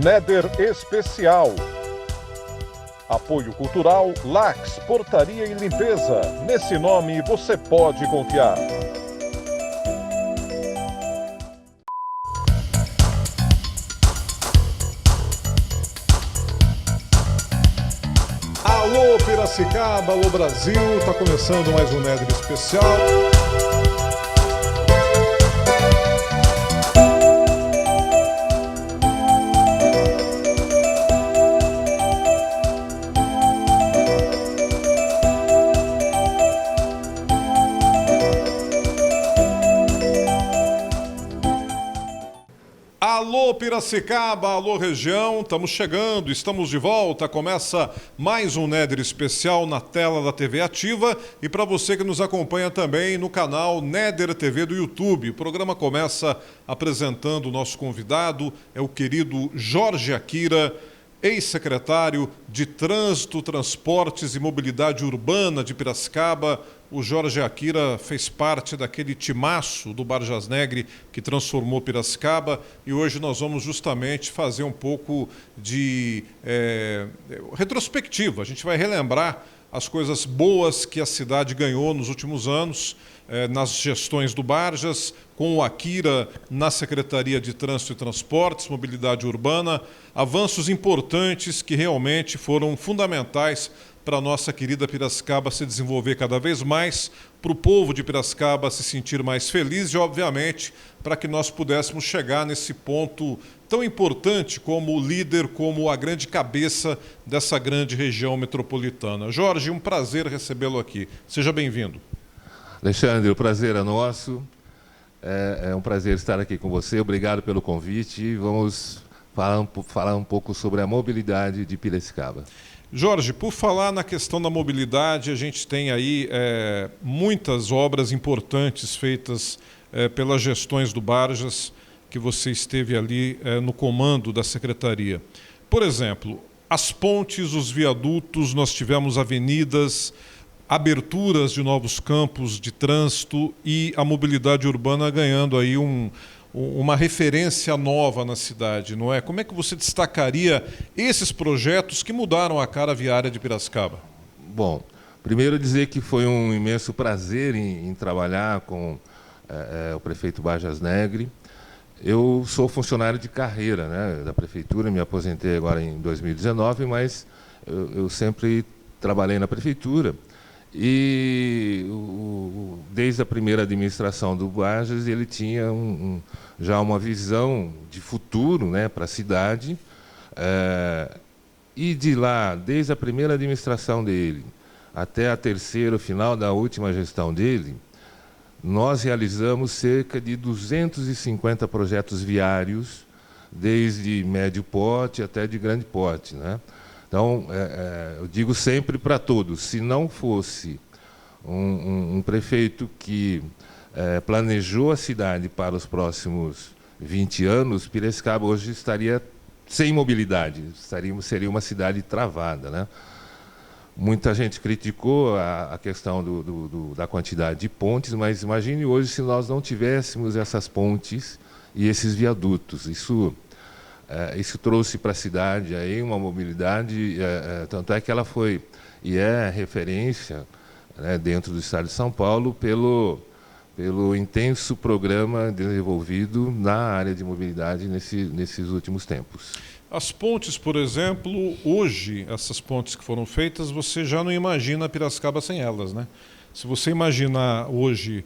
Néder Especial. Apoio Cultural Lax, Portaria e Limpeza. Nesse nome você pode confiar. Alô Piracicaba, alô Brasil, tá começando mais um Néder Especial. Alô Piracicaba, alô região, estamos chegando, estamos de volta, começa mais um Néder Especial na tela da TV Ativa e para você que nos acompanha também no canal Néder TV do YouTube. O programa começa apresentando o nosso convidado, é o querido Jorge Akira, ex-secretário de Trânsito, Transportes e Mobilidade Urbana de Piracicaba. O Jorge Akira fez parte daquele timaço do Barjasnegre que transformou Piracicaba e hoje nós vamos justamente fazer um pouco de retrospectiva. A gente vai relembrar as coisas boas que a cidade ganhou nos últimos anos, nas gestões do Barjas, com o Akira na Secretaria de Trânsito e Transportes, Mobilidade Urbana, avanços importantes que realmente foram fundamentais para a nossa querida Piracicaba se desenvolver cada vez mais, para o povo de Piracicaba se sentir mais feliz e, obviamente, para que nós pudéssemos chegar nesse ponto tão importante como líder, como a grande cabeça dessa grande região metropolitana. Jorge, um prazer recebê-lo aqui. Seja bem-vindo. Alexandre, o prazer é nosso. É um prazer estar aqui com você. Obrigado pelo convite. Vamos falar um pouco sobre a mobilidade de Piracicaba. Jorge, por falar na questão da mobilidade, a gente tem aí muitas obras importantes feitas pelas gestões do Barjas, que você esteve ali no comando da secretaria. Por exemplo, as pontes, os viadutos, nós tivemos avenidas, aberturas de novos campos de trânsito e a mobilidade urbana ganhando aí uma referência nova na cidade, não é? Como é que você destacaria esses projetos que mudaram a cara viária de Piracicaba? Bom, primeiro dizer que foi um imenso prazer em trabalhar com o prefeito Barjasnegre. Eu sou funcionário de carreira, né, da prefeitura, me aposentei agora em 2019, mas eu sempre trabalhei na prefeitura. E desde a primeira administração do Barjas, ele tinha já uma visão de futuro, né, para a cidade. E de lá, desde a primeira administração dele até a terceira, final da última gestão dele, nós realizamos cerca de 250 projetos viários, desde médio porte até de grande porte, né? Então, eu digo sempre para todos, se não fosse um prefeito que planejou a cidade para os próximos 20 anos, Piracicaba hoje estaria sem mobilidade, seria uma cidade travada, né? Muita gente criticou a questão da quantidade de pontes, mas imagine hoje se nós não tivéssemos essas pontes e esses viadutos. Isso trouxe para a cidade aí uma mobilidade, tanto é que ela foi e é referência, né, dentro do estado de São Paulo pelo intenso programa desenvolvido na área de mobilidade nesses últimos tempos. As pontes, por exemplo, hoje, essas pontes que foram feitas, você já não imagina Piracicaba sem elas, né? Se você imaginar hoje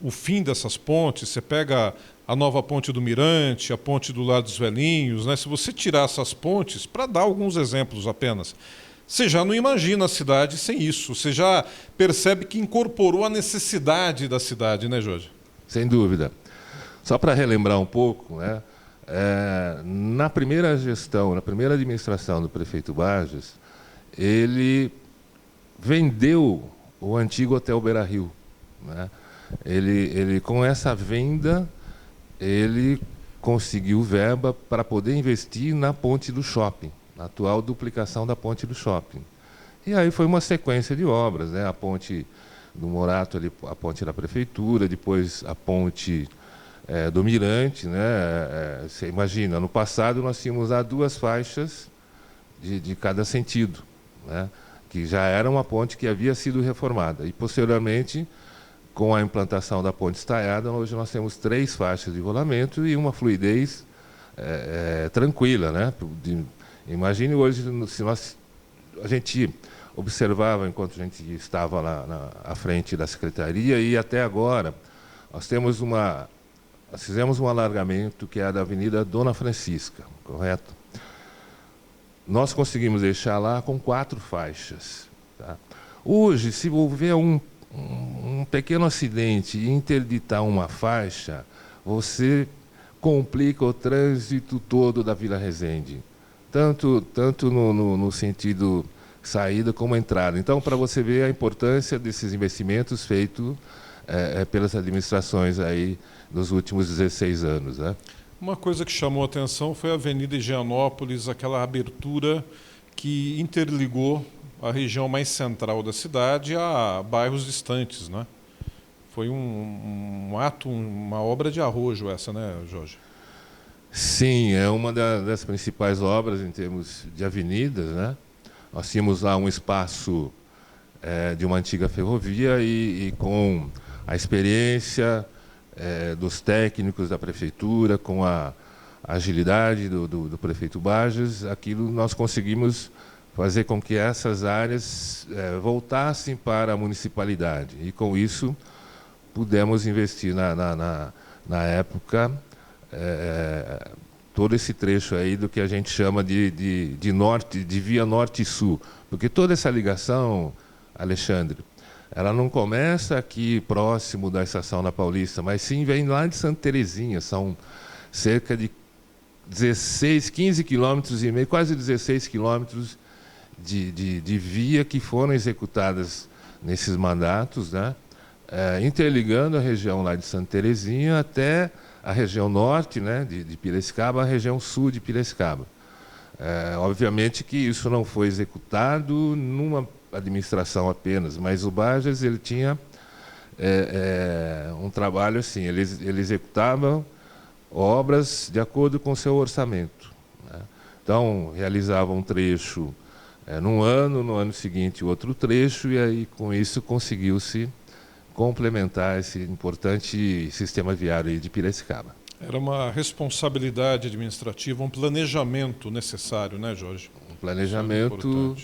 o fim dessas pontes, você pega a nova ponte do Mirante, a ponte do Lar dos Velhinhos, né? Se você tirar essas pontes, para dar alguns exemplos apenas, você já não imagina a cidade sem isso. Você já percebe que incorporou a necessidade da cidade, né, Jorge? Sem dúvida. Só para relembrar um pouco, né? Na primeira gestão, na primeira administração do prefeito Barjas, ele vendeu o antigo Hotel Beira-Rio, né? Ele, com essa venda, ele conseguiu verba para poder investir na ponte do shopping, na atual duplicação da ponte do shopping. E aí foi uma sequência de obras, né? A ponte do Morato, ali, a ponte da prefeitura, depois a ponte do mirante, né? Você imagina, no passado nós tínhamos lá 2 faixas de cada sentido, né? Que já era uma ponte que havia sido reformada. E, posteriormente, com a implantação da ponte estaiada, hoje nós temos 3 faixas de rolamento e uma fluidez tranquila, né? Imagine hoje, se a gente observava, enquanto a gente estava lá à frente da Secretaria, e até agora, nós fizemos um alargamento que é da Avenida Dona Francisca, correto? Nós conseguimos deixar lá com 4 faixas. Tá? Hoje, se houver um pequeno acidente e interditar uma faixa, você complica o trânsito todo da Vila Resende, tanto no sentido saída como entrada. Então, para você ver a importância desses investimentos feitos pelas administrações aí nos últimos 16 anos, né? Uma coisa que chamou a atenção foi a Avenida Higienópolis, aquela abertura que interligou a região mais central da cidade a bairros distantes, né? Foi um ato, uma obra de arrojo essa, né, Jorge? Sim, é uma das principais obras em termos de avenidas, né? Nós tínhamos lá um espaço de uma antiga ferrovia e com a experiência dos técnicos da prefeitura, com a agilidade do prefeito Bages, aquilo nós conseguimos fazer com que essas áreas voltassem para a municipalidade. E, com isso, pudemos investir na época todo esse trecho aí do que a gente chama de via norte e sul. Porque toda essa ligação, Alexandre, ela não começa aqui próximo da estação da Paulista, mas sim vem lá de Santa Terezinha. São cerca de 15 quilômetros e meio, quase 16 quilômetros de via que foram executadas nesses mandatos, né? Interligando a região lá de Santa Terezinha até a região norte, né, de Piracicaba, a região sul de Piracicaba. Obviamente que isso não foi executado numa administração apenas, mas o Bages ele tinha um trabalho assim, ele executava obras de acordo com o seu orçamento, né? Então, realizava um trecho num ano, no ano seguinte outro trecho, e aí com isso conseguiu-se complementar esse importante sistema viário de Piracicaba. Era uma responsabilidade administrativa, um planejamento necessário, né, Jorge? Um planejamento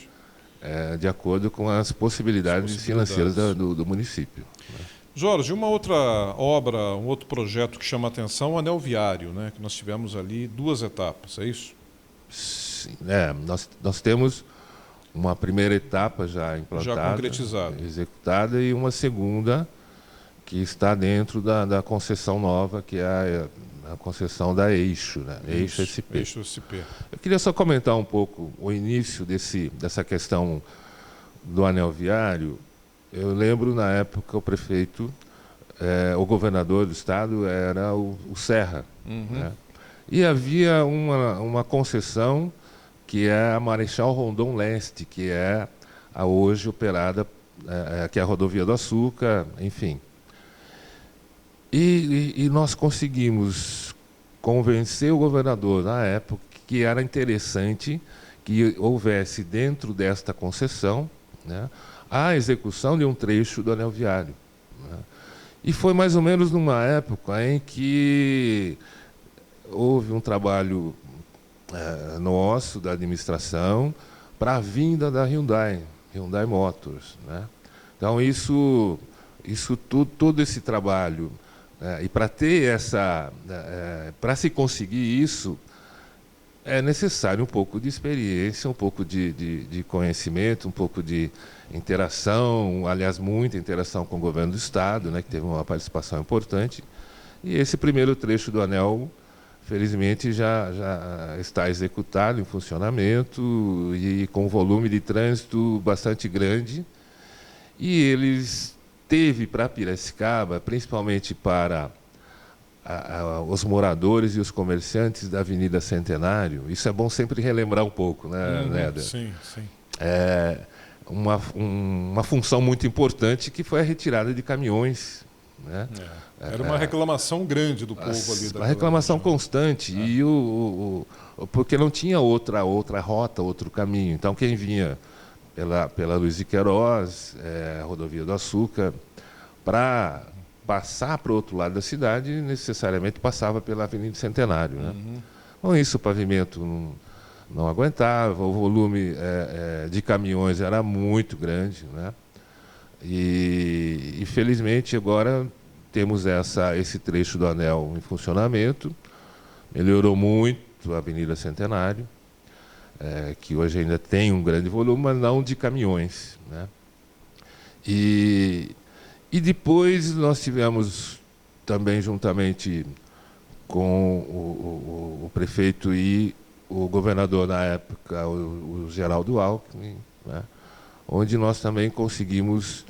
de acordo com as possibilidades financeiras do município. Jorge, uma outra obra, um outro projeto que chama a atenção, o anel viário, né, que nós tivemos ali 2 etapas, é isso? Sim, nós temos uma primeira etapa já implantada, já concretizada, executada, e uma segunda que está dentro da concessão nova, que é a concessão da Eixo, né? Eixo SP. Eixo SP. Eu queria só comentar um pouco o início dessa questão do anel viário. Eu lembro, na época, o prefeito, o governador do estado era o Serra. Uhum. Né? E havia uma concessão que é a Marechal Rondon Leste, que é a hoje operada, que é a Rodovia do Açúcar, enfim. E nós conseguimos convencer o governador, na época, que era interessante que houvesse dentro desta concessão, né, a execução de um trecho do anel viário, né? E foi mais ou menos numa época em que houve um trabalho nosso, da administração, para a vinda da Hyundai Motors, né? Então, todo esse trabalho, e para ter para se conseguir isso, é necessário um pouco de experiência, um pouco de conhecimento, um pouco de interação, aliás, muita interação com o governo do estado, né, que teve uma participação importante. E esse primeiro trecho do anel, felizmente, já está executado, em funcionamento, e com um volume de trânsito bastante grande. E eles teve para Piracicaba, principalmente para os moradores e os comerciantes da Avenida Centenário, isso é bom sempre relembrar um pouco, né, Néder? Sim, sim. Uma função muito importante, que foi a retirada de caminhões né? Era uma reclamação grande do povo ali. Uma reclamação constante, e porque não tinha outra rota, outro caminho. Então, quem vinha pela Luiz de Queiroz, Rodovia do Açúcar, para passar para o outro lado da cidade, necessariamente passava pela Avenida Centenário, né? Com isso, o pavimento não aguentava, o volume de caminhões era muito grande, né? E felizmente agora temos esse trecho do anel em funcionamento, melhorou muito a Avenida Centenário, que hoje ainda tem um grande volume, mas não de caminhões, né? E depois nós tivemos também, juntamente com o prefeito e o governador na época, o Geraldo Alckmin, né? Onde nós também conseguimos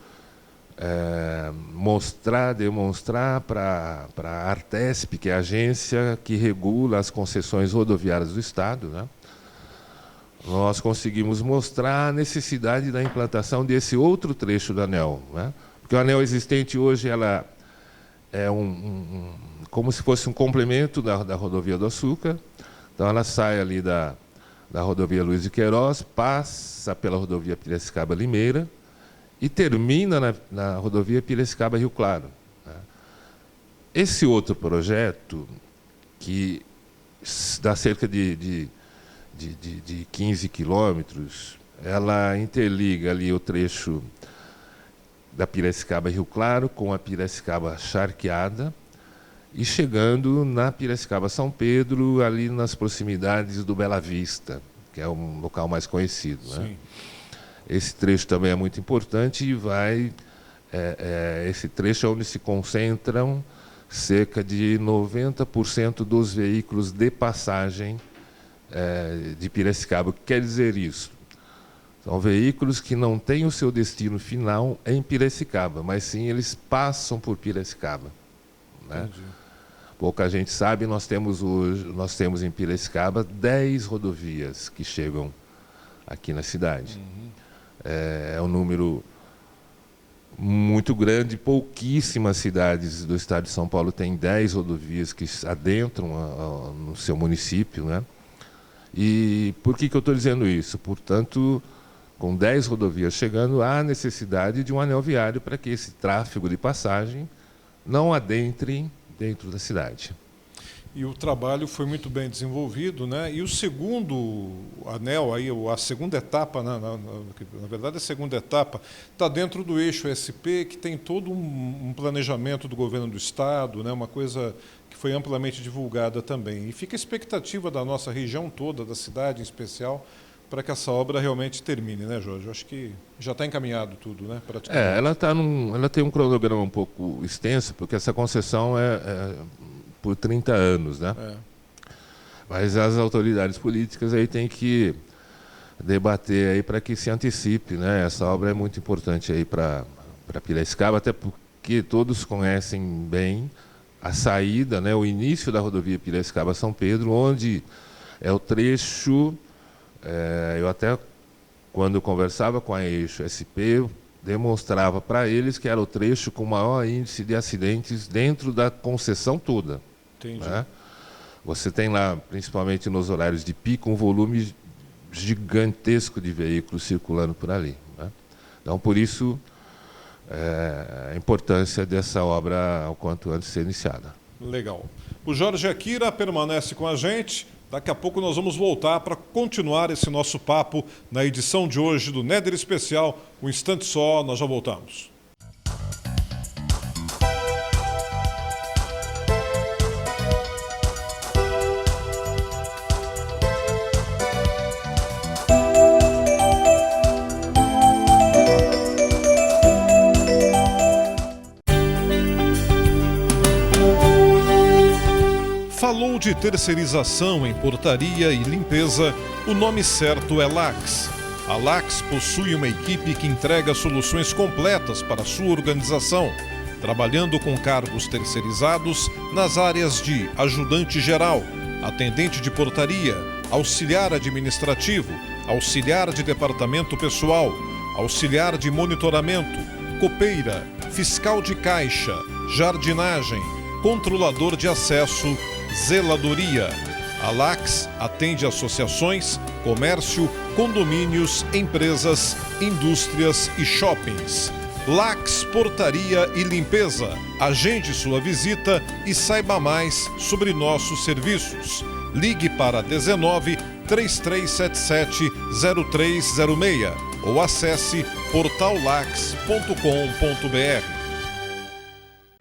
demonstrar para a Artesp, que é a agência que regula as concessões rodoviárias do Estado, né? Nós conseguimos mostrar a necessidade da implantação desse outro trecho do anel, né? Porque o anel existente hoje ela é como se fosse um complemento da Rodovia do Açúcar. Então, ela sai ali da Rodovia Luiz de Queiroz, passa pela Rodovia Piracicaba-Limeira e termina na Rodovia Piracicaba-Rio Claro, né? Esse outro projeto, que dá cerca de 15 quilômetros, ela interliga ali o trecho da Piracicaba-Rio Claro com a Piracicaba Charqueada, e chegando na Piracicaba-São Pedro, ali nas proximidades do Bela Vista, que é um local mais conhecido, né? Esse trecho também é muito importante e esse trecho é onde se concentram cerca de 90% dos veículos de passagem de Piracicaba. O que quer dizer isso? São veículos que não têm o seu destino final em Piracicaba, mas sim eles passam por Piracicaba, né? Pouca gente sabe, nós temos em Piracicaba 10 rodovias que chegam aqui na cidade. É um número muito grande, pouquíssimas cidades do estado de São Paulo têm 10 rodovias que adentram no seu município, né? E por que eu estou dizendo isso? Portanto, com 10 rodovias chegando, há necessidade de um anel viário para que esse tráfego de passagem não adentre dentro da cidade. E o trabalho foi muito bem desenvolvido, né? E o segundo anel, aí, a segunda etapa, na verdade a segunda etapa, está dentro do eixo SP, que tem todo um planejamento do governo do Estado, né? Uma coisa que foi amplamente divulgada também. E fica a expectativa da nossa região toda, da cidade em especial, para que essa obra realmente termine, né, Jorge? Eu acho que já está encaminhado tudo, né? Ela tem um cronograma um pouco extenso, porque essa concessão é por 30 anos, né? Mas as autoridades políticas aí têm que debater aí para que se antecipe, né? Essa obra é muito importante aí para Piracicaba, até porque todos conhecem bem a saída, né? O início da rodovia Piracicaba-São Pedro, onde é o trecho. Eu até, quando conversava com a Eixo SP, demonstrava para eles que era o trecho com maior índice de acidentes dentro da concessão toda. Entendi. Né? Você tem lá, principalmente nos horários de pico, um volume gigantesco de veículos circulando por ali, né? Então, por isso, a importância dessa obra ao quanto antes ser iniciada. Legal. O Jorge Akira permanece com a gente. Daqui a pouco nós vamos voltar para continuar esse nosso papo na edição de hoje do Néder Especial. Um instante só, nós já voltamos. Falou de terceirização em portaria e limpeza, o nome certo é Lax. A Lax possui uma equipe que entrega soluções completas para a sua organização, trabalhando com cargos terceirizados nas áreas de ajudante geral, atendente de portaria, auxiliar administrativo, auxiliar de departamento pessoal, auxiliar de monitoramento, copeira, fiscal de caixa, jardinagem, controlador de acesso, zeladoria. A Lax atende associações, comércio, condomínios, empresas, indústrias e shoppings. Lax Portaria e Limpeza. Agende sua visita e saiba mais sobre nossos serviços. Ligue para 19 3377 0306 ou acesse portallax.com.br.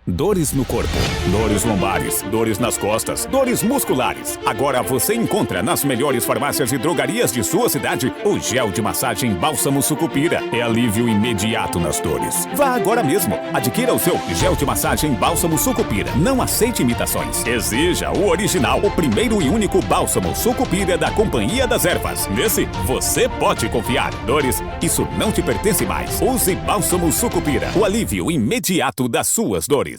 Dores no corpo, dores lombares, dores nas costas, dores musculares. Agora você encontra nas melhores farmácias e drogarias de sua cidade o gel de massagem Bálsamo Sucupira. É alívio imediato nas dores. Vá agora mesmo. Adquira o seu gel de massagem Bálsamo Sucupira. Não aceite imitações. Exija o original, o primeiro e único Bálsamo Sucupira da Companhia das Ervas. Nesse, você pode confiar. Dores, isso não te pertence mais. Use Bálsamo Sucupira. O alívio imediato das suas dores.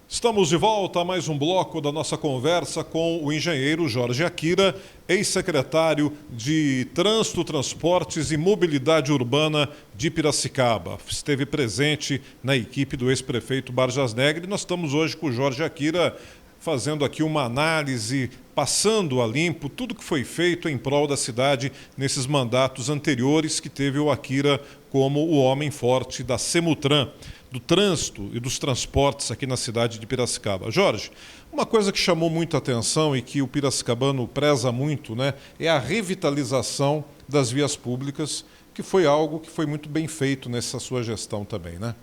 Estamos de volta a mais um bloco da nossa conversa com o engenheiro Jorge Akira, ex-secretário de Trânsito, Transportes e Mobilidade Urbana de Piracicaba. Esteve presente na equipe do ex-prefeito Vargas Negre. Nós estamos hoje com o Jorge Akira fazendo aqui uma análise, passando a limpo tudo que foi feito em prol da cidade nesses mandatos anteriores que teve o Akira como o homem forte da Semutran, do trânsito e dos transportes aqui na cidade de Piracicaba. Jorge, uma coisa que chamou muita atenção e que o piracicabano preza muito, né, é a revitalização das vias públicas, que foi algo que foi muito bem feito nessa sua gestão também, né?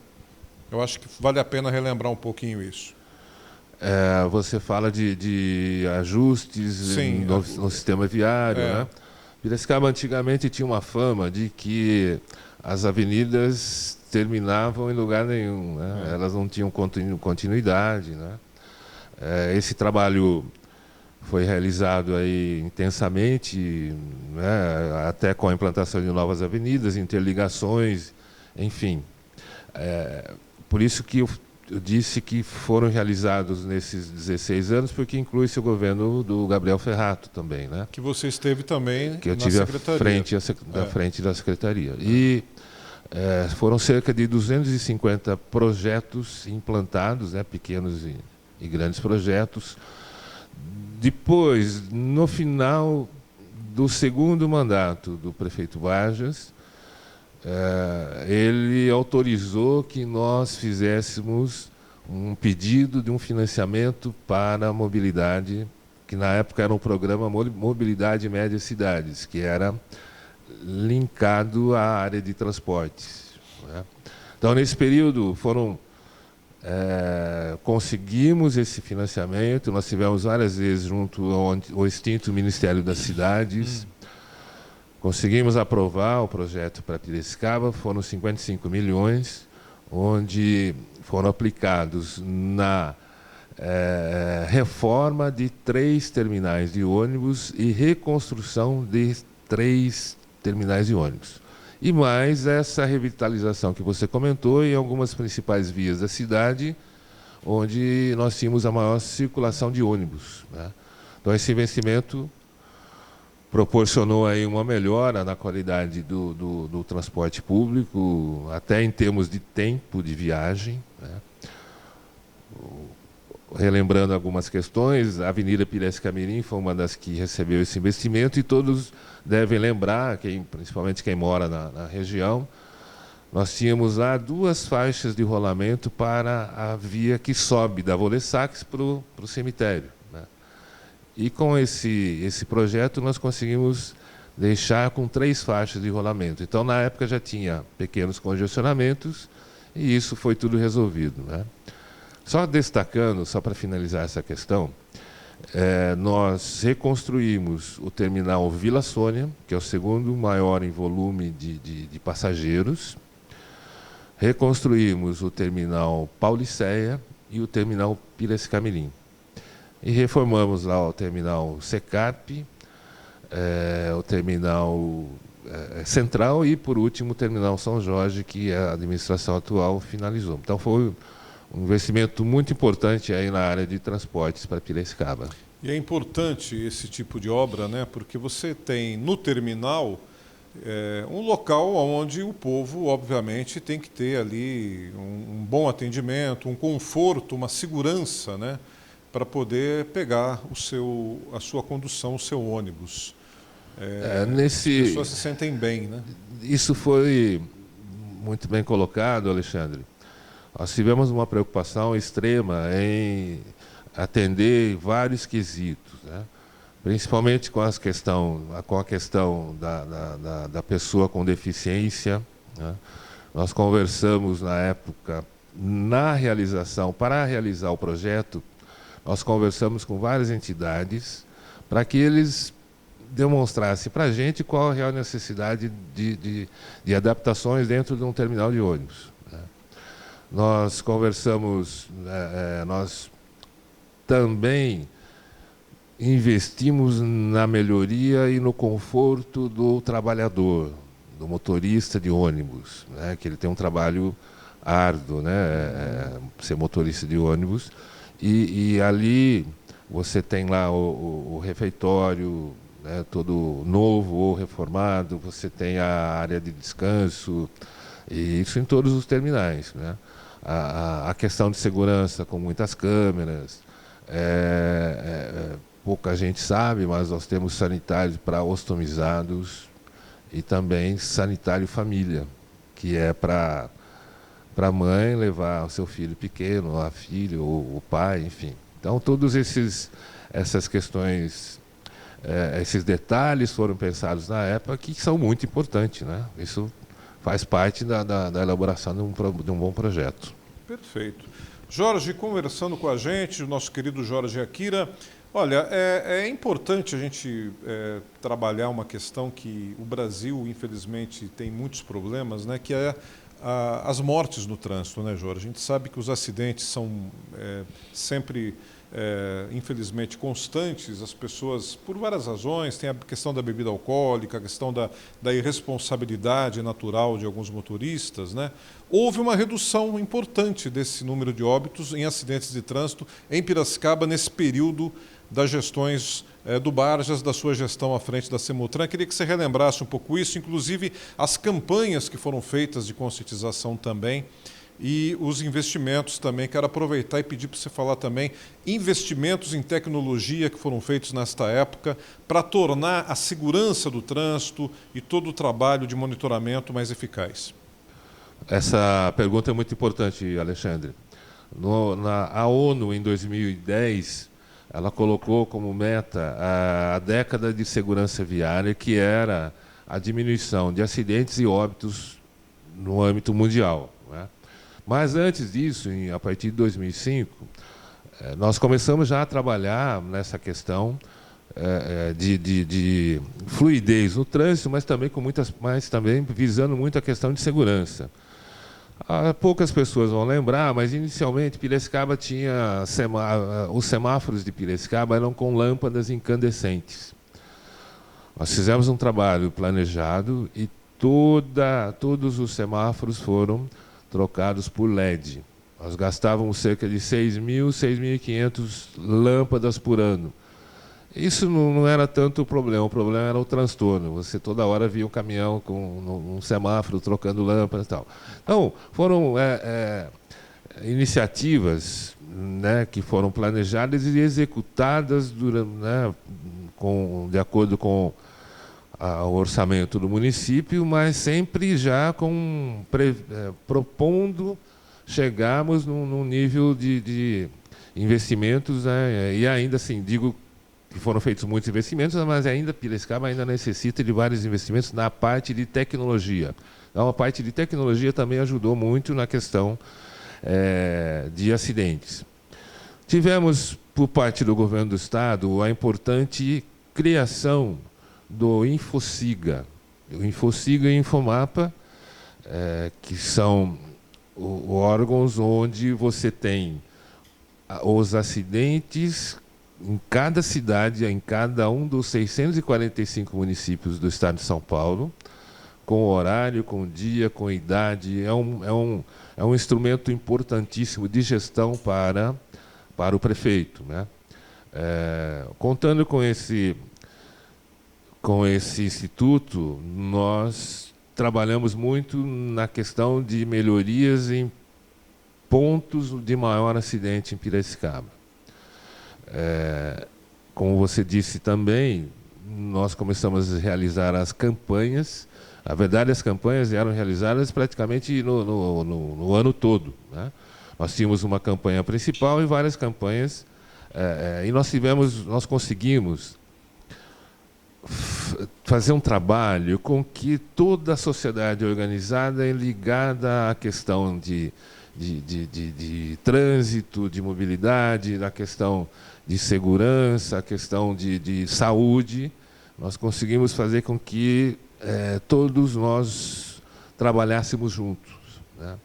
Eu acho que vale a pena relembrar um pouquinho isso. Você fala de ajustes no sistema viário, né? Piracicaba antigamente tinha uma fama de que as avenidas terminavam em lugar nenhum, né? Elas não tinham continuidade, né? Esse trabalho foi realizado aí intensamente, né? Até com a implantação de novas avenidas, interligações, enfim. Por isso que eu disse que foram realizados nesses 16 anos, porque inclui-se o governo do Gabriel Ferrato também, né? Que você esteve também que eu tive à frente da secretaria. E foram cerca de 250 projetos implantados, né? Pequenos e grandes projetos. Depois, no final do segundo mandato do prefeito Vargas, ele autorizou que nós fizéssemos um pedido de um financiamento para a mobilidade, que na época era um programa Mobilidade Média Cidades, que era linkado à área de transportes, né? Então, nesse período, conseguimos esse financiamento. Nós tivemos várias vezes junto ao extinto Ministério das Cidades. Conseguimos aprovar o projeto para Piracicaba, foram 55 milhões, onde foram aplicados na reforma de 3 terminais de ônibus e reconstrução de 3 terminais de ônibus. E mais essa revitalização que você comentou em algumas principais vias da cidade, onde nós tínhamos a maior circulação de ônibus, né? Então, esse investimento proporcionou aí uma melhora na qualidade do transporte público, até em termos de tempo de viagem, né? Relembrando algumas questões, a Avenida Piracicamirim foi uma das que recebeu esse investimento, e todos devem lembrar, principalmente quem mora na região, nós tínhamos lá 2 faixas de rolamento para a via que sobe da Volessax para o cemitério, né? E com esse projeto nós conseguimos deixar com 3 faixas de rolamento. Então, na época já tinha pequenos congestionamentos e isso foi tudo resolvido, né? Só destacando, só para finalizar essa questão, nós reconstruímos o terminal Vila Sônia, que é o segundo maior em volume de passageiros. Reconstruímos o terminal Pauliceia e o terminal Piracicamirim. E reformamos lá o terminal Secap, o terminal Central e, por último, o terminal São Jorge, que a administração atual finalizou. Então, foi um investimento muito importante aí na área de transportes para Piracicaba. E é importante esse tipo de obra, né? Porque você tem no terminal um local onde o povo, obviamente, tem que ter ali um bom atendimento, um conforto, uma segurança, né? Para poder pegar a sua condução, o seu ônibus. As pessoas se sentem bem, né? Isso foi muito bem colocado, Alexandre. Nós tivemos uma preocupação extrema em atender vários quesitos, né? Principalmente com a questão da pessoa com deficiência, né? Nós conversamos na época, para realizar o projeto, nós conversamos com várias entidades para que eles demonstrassem para a gente qual a real necessidade de adaptações dentro de um terminal de ônibus, né? Nós conversamos, nós também investimos na melhoria e no conforto do trabalhador, do motorista de ônibus, né? Que ele tem um trabalho árduo, né? Ser motorista de ônibus. E ali você tem lá o refeitório, né? Todo novo ou reformado, você tem a área de descanso, e isso em todos os terminais, né? A questão de segurança com muitas câmeras, pouca gente sabe, mas nós temos sanitários para ostomizados e também sanitário família, que é para a mãe levar o seu filho pequeno, a filha, ou o pai, enfim. Então, todas essas questões, esses detalhes foram pensados na época, que são muito importantes, né? Isso faz parte da elaboração de um bom projeto. Perfeito. Jorge, conversando com a gente, o nosso querido Jorge Akira. Olha, é importante a gente trabalhar uma questão que o Brasil, infelizmente, tem muitos problemas, né? Que é as mortes no trânsito, né, Jorge? A gente sabe que os acidentes são sempre, infelizmente, constantes. As pessoas, por várias razões, tem a questão da bebida alcoólica, a questão da irresponsabilidade natural de alguns motoristas, né? Houve uma redução importante desse número de óbitos em acidentes de trânsito em Piracicaba nesse período das gestões do Barjas, da sua gestão à frente da Semutran. Queria que você relembrasse um pouco isso, inclusive as campanhas que foram feitas de conscientização também e os investimentos também. Quero aproveitar e pedir para você falar também investimentos em tecnologia que foram feitos nesta época para tornar a segurança do trânsito e todo o trabalho de monitoramento mais eficaz. Essa pergunta é muito importante, Alexandre. A ONU, em 2010, ela colocou como meta a década de segurança viária, que era a diminuição de acidentes e óbitos no âmbito mundial, né? Mas antes disso, a partir de 2005, nós começamos já a trabalhar nessa questão de fluidez no trânsito, mas também visando muito a questão de segurança. Poucas pessoas vão lembrar, mas inicialmente Piracicaba tinha os semáforos de Piracicaba eram com lâmpadas incandescentes. Nós fizemos um trabalho planejado e todos os semáforos foram trocados por LED. Nós gastávamos cerca de 6.000, 6.500 lâmpadas por ano. Isso não era tanto o problema era o transtorno. Você toda hora via um caminhão com um semáforo trocando lâmpadas e tal. Então, foram iniciativas, né, que foram planejadas e executadas de acordo com o orçamento do município, mas sempre já propondo chegarmos num nível de investimentos, né, e ainda assim, digo que foram feitos muitos investimentos, mas ainda Piracicaba ainda necessita de vários investimentos na parte de tecnologia. Então, a parte de tecnologia também ajudou muito na questão de acidentes. Tivemos, por parte do governo do Estado, a importante criação do Infociga. O Infociga e o Infomapa, que são órgãos onde você tem os acidentes em cada cidade, em cada um dos 645 municípios do estado de São Paulo, com horário, com dia, com idade. É um instrumento importantíssimo de gestão para o prefeito, né? Contando com esse instituto, nós trabalhamos muito na questão de melhorias em pontos de maior acidente em Piracicaba. Como você disse também, nós começamos a realizar as campanhas. Na verdade, as campanhas eram realizadas praticamente no ano todo, né? Nós tínhamos uma campanha principal e várias campanhas, e nós conseguimos fazer um trabalho com que toda a sociedade organizada é ligada à questão de trânsito, de mobilidade, na questão de segurança, a questão de saúde. Nós conseguimos fazer com que todos nós trabalhássemos juntos, né?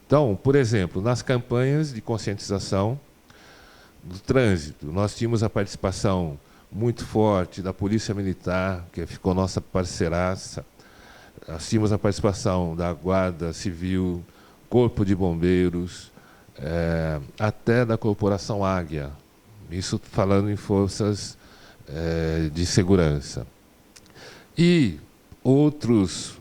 Então, por exemplo, nas campanhas de conscientização do trânsito, nós tínhamos a participação muito forte da Polícia Militar, que ficou nossa parceiraça. Nós tínhamos a participação da Guarda Civil, Corpo de Bombeiros, até da Corporação Águia, isso falando em forças de segurança. E outros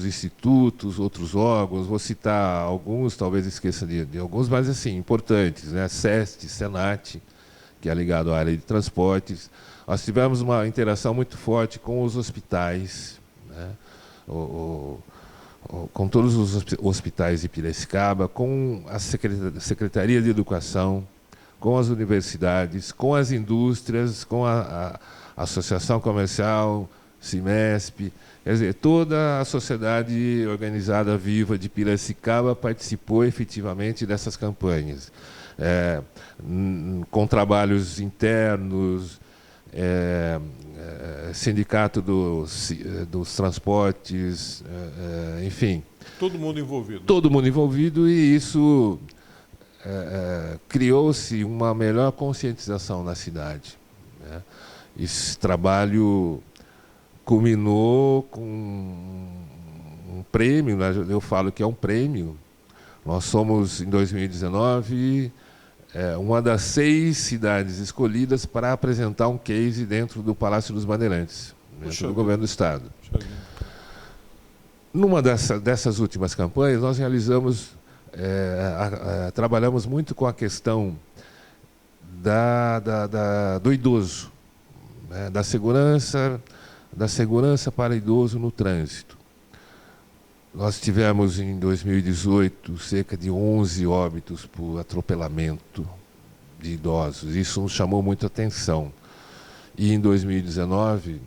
institutos, outros órgãos, vou citar alguns, talvez esqueça de alguns, mas assim, importantes, né? SEST, SENAT, que é ligado à área de transportes. Nós tivemos uma interação muito forte com os hospitais, né? Com todos os hospitais de Piracicaba, com a Secretaria de Educação, com as universidades, com as indústrias, com a Associação Comercial, CIMESP, quer dizer, toda a sociedade organizada viva de Piracicaba participou efetivamente dessas campanhas, com trabalhos internos, sindicato dos transportes, enfim. Todo mundo envolvido. Todo mundo envolvido, e isso criou-se uma melhor conscientização na cidade, né? Esse trabalho culminou com um prêmio, eu falo que é um prêmio. Nós somos, em 2019, uma das 6 cidades escolhidas para apresentar um case dentro do Palácio dos Bandeirantes, dentro do Governo do Estado. Numa dessas últimas campanhas, nós realizamos, trabalhamos muito com a questão do idoso, né, da segurança para idoso no trânsito. Nós tivemos, em 2018, cerca de 11 óbitos por atropelamento de idosos. Isso nos chamou muito a atenção. E, em 2019,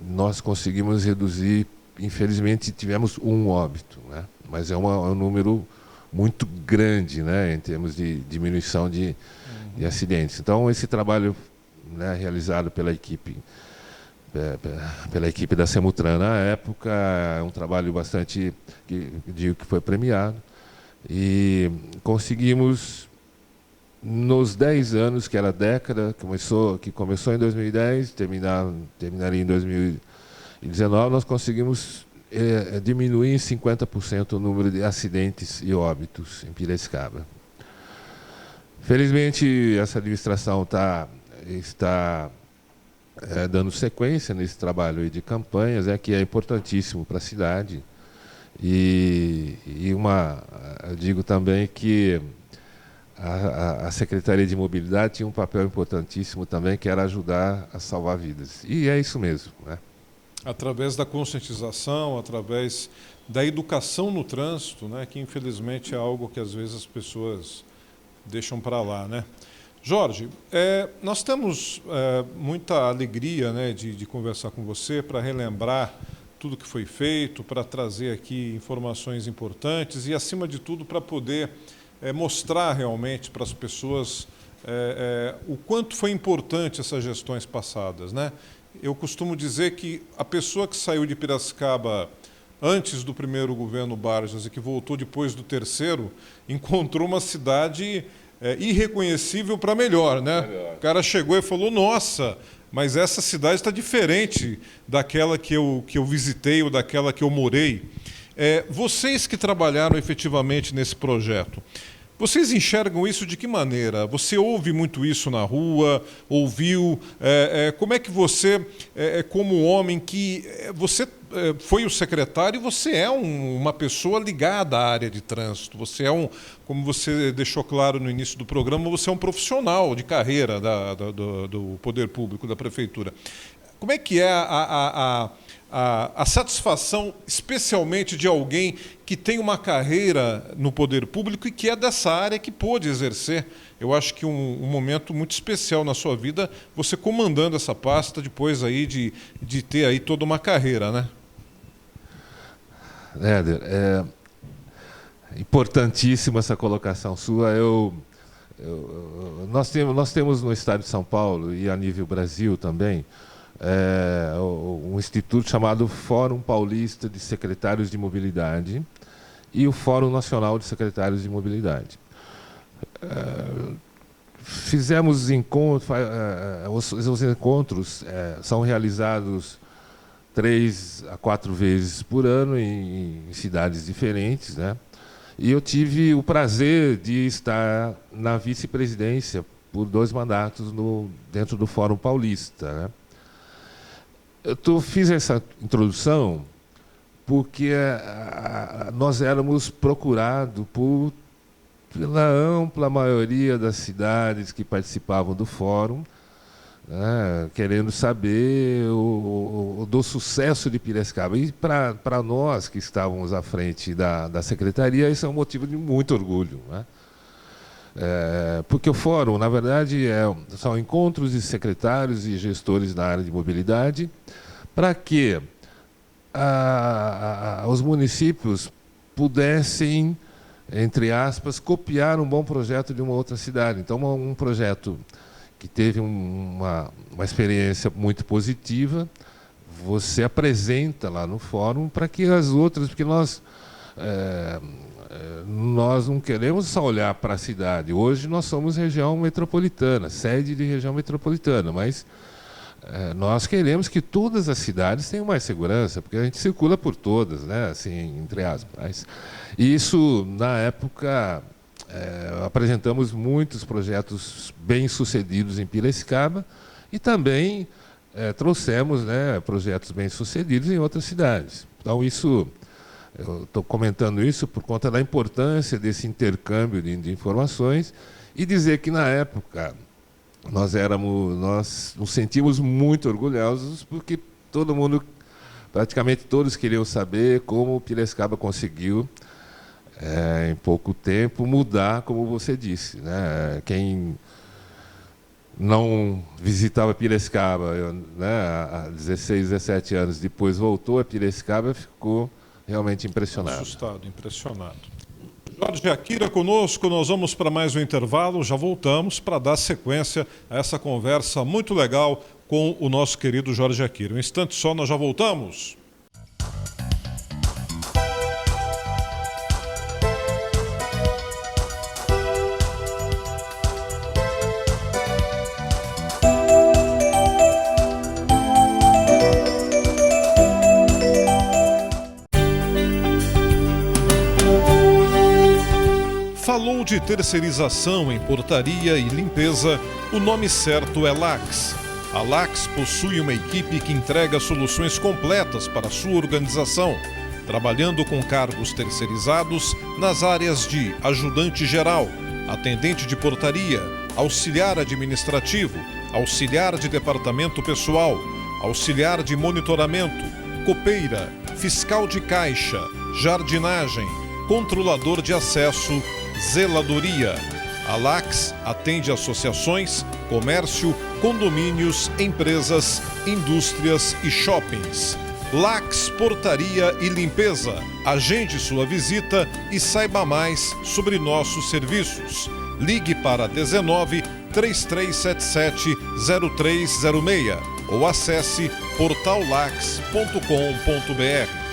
nós conseguimos reduzir, infelizmente, tivemos 1 óbito, né? Mas é um número muito grande, né, em termos de diminuição de acidentes. Então, esse trabalho, né, realizado pela equipe da Semutran na época, é um trabalho bastante, digo que foi premiado, e conseguimos, nos 10 anos, que era a década, que começou em 2010, terminaria em 2019, nós conseguimos diminuir em 50% o número de acidentes e óbitos em Piracicaba. Felizmente, essa administração está dando sequência nesse trabalho de campanhas, que é importantíssimo para a cidade. Eu digo também que a Secretaria de Mobilidade tinha um papel importantíssimo também, que era ajudar a salvar vidas. E é isso mesmo, né? Através da conscientização, através da educação no trânsito, né, que infelizmente é algo que às vezes as pessoas deixam para lá, né? Jorge, nós temos muita alegria, né, de conversar com você, para relembrar tudo que foi feito, para trazer aqui informações importantes e, acima de tudo, para poder mostrar realmente para as pessoas o quanto foi importante essas gestões passadas, né? Eu costumo dizer que a pessoa que saiu de Piracicaba antes do primeiro governo Barjas e que voltou depois do terceiro, encontrou uma cidade irreconhecível para melhor, né? O cara chegou e falou, nossa, mas essa cidade está diferente daquela que eu visitei ou daquela que eu morei. Vocês que trabalharam efetivamente nesse projeto, Vocês enxergam isso de que maneira? Você ouve muito isso na rua? Ouviu? Como é que você, como homem que... Você foi o secretário e você é uma pessoa ligada à área de trânsito. Você é como você deixou claro no início do programa, você é um profissional de carreira do poder público, da prefeitura. Como é que é a satisfação, especialmente de alguém que tem uma carreira no poder público e que é dessa área, que pôde exercer? Eu acho que um momento muito especial na sua vida, você comandando essa pasta depois aí de ter aí toda uma carreira, né? Éder, é importantíssima essa colocação sua. Nós temos no estado de São Paulo e a nível Brasil também um instituto chamado Fórum Paulista de Secretários de Mobilidade e o Fórum Nacional de Secretários de Mobilidade. Fizemos encontros, os encontros são realizados 3 a 4 vezes por ano em cidades diferentes, né? E eu tive o prazer de estar na vice-presidência por 2 mandatos dentro do Fórum Paulista, né? Eu fiz essa introdução porque nós éramos procurados pela ampla maioria das cidades que participavam do fórum, né, querendo saber do sucesso de Piracicaba. E para nós que estávamos à frente da secretaria, isso é um motivo de muito orgulho, né? Porque o fórum, na verdade, são encontros de secretários e gestores da área de mobilidade para que os municípios pudessem, entre aspas, copiar um bom projeto de uma outra cidade. Então, um projeto que teve uma experiência muito positiva, você apresenta lá no fórum para que as outras, porque nós não queremos só olhar para a cidade. Hoje nós somos região metropolitana, sede de região metropolitana, mas nós queremos que todas as cidades tenham mais segurança, porque a gente circula por todas, né? Assim, entre aspas. E isso, na época, apresentamos muitos projetos bem-sucedidos em Piracicaba e também trouxemos, né, projetos bem-sucedidos em outras cidades. Então, eu estou comentando isso por conta da importância desse intercâmbio de informações e dizer que, na época, nós nos sentimos muito orgulhosos porque praticamente todos queriam saber como Piracicaba conseguiu, em pouco tempo, mudar, como você disse, né? Quem não visitava Piracicaba, né, há 16, 17 anos depois voltou a Piracicaba, ficou realmente impressionado. Assustado, impressionado. Jorge Akira conosco, nós vamos para mais um intervalo, já voltamos para dar sequência a essa conversa muito legal com o nosso querido Jorge Akira. Um instante só, nós já voltamos. Falou de terceirização em portaria e limpeza, o nome certo é Lax. A Lax possui uma equipe que entrega soluções completas para a sua organização, trabalhando com cargos terceirizados nas áreas de ajudante geral, atendente de portaria, auxiliar administrativo, auxiliar de departamento pessoal, auxiliar de monitoramento, copeira, fiscal de caixa, jardinagem, controlador de acesso, zeladoria. A Lax atende associações, comércio, condomínios, empresas, indústrias e shoppings. Lax Portaria e Limpeza. Agende sua visita e saiba mais sobre nossos serviços. Ligue para 19 3377 0306 ou acesse portallax.com.br.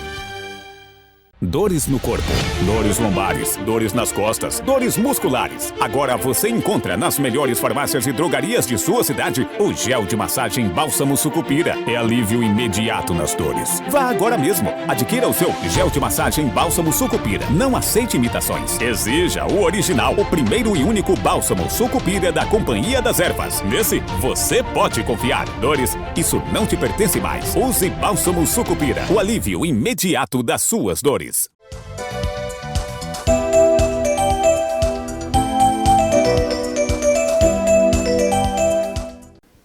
Dores no corpo, dores lombares, dores nas costas, dores musculares. Agora você encontra nas melhores farmácias e drogarias de sua cidade o gel de massagem Bálsamo Sucupira. É alívio imediato nas dores. Vá agora mesmo. Adquira o seu gel de massagem Bálsamo Sucupira. Não aceite imitações. Exija o original, o primeiro e único Bálsamo Sucupira da Companhia das Ervas. Nesse, você pode confiar. Dores, isso não te pertence mais. Use Bálsamo Sucupira. O alívio imediato das suas dores.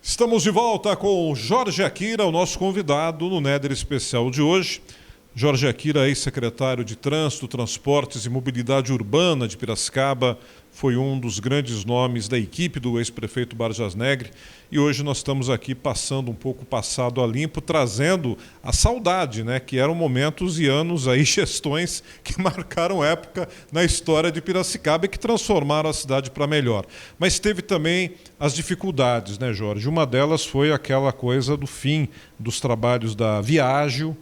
Estamos de volta com o Jorge Akira, o nosso convidado no Néder Especial de hoje. Jorge Akira, ex-secretário de Trânsito, Transportes e Mobilidade Urbana de Piracicaba, foi um dos grandes nomes da equipe do ex-prefeito Barjas Negre. E hoje nós estamos aqui passando um pouco o passado a limpo, trazendo a saudade, né? Que eram momentos e anos aí, gestões que marcaram época na história de Piracicaba e que transformaram a cidade para melhor. Mas teve também as dificuldades, né, Jorge? Uma delas foi aquela coisa do fim dos trabalhos da Viágio.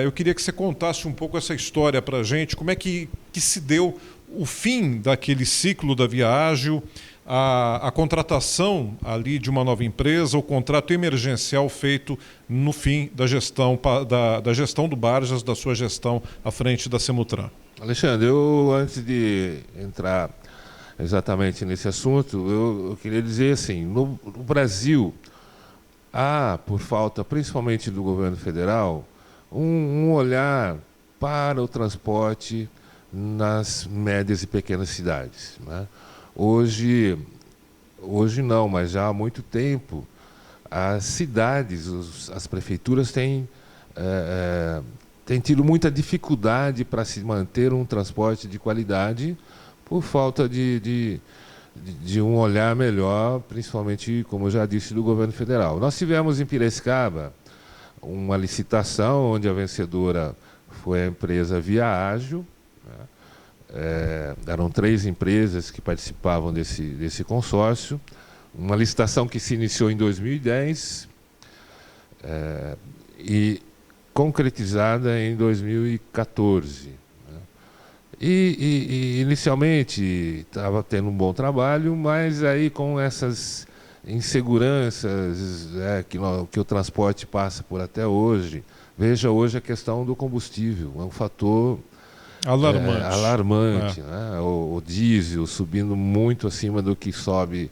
Eu queria que você contasse um pouco essa história para a gente, como é que se deu o fim daquele ciclo da Viágio, a contratação ali de uma nova empresa, o contrato emergencial feito no fim da gestão, da gestão do Barjas, da sua gestão à frente da Semutran. Alexandre, antes de entrar exatamente nesse assunto, eu queria dizer assim, no Brasil há, por falta principalmente do governo federal, um olhar para o transporte nas médias e pequenas cidades, né? Hoje não, mas já há muito tempo, as cidades, as prefeituras têm tido muita dificuldade para se manter um transporte de qualidade por falta de um olhar melhor, principalmente, como eu já disse, do governo federal. Nós tivemos em Piracicaba uma licitação onde a vencedora foi a empresa Viágio, né? Eram 3 empresas que participavam desse consórcio, uma licitação que se iniciou em 2010 e concretizada em 2014. Né? E inicialmente estava tendo um bom trabalho, mas aí com essas inseguranças que o transporte passa por até hoje. Veja hoje a questão do combustível, é um fator alarmante. Né? O diesel subindo muito acima do que sobe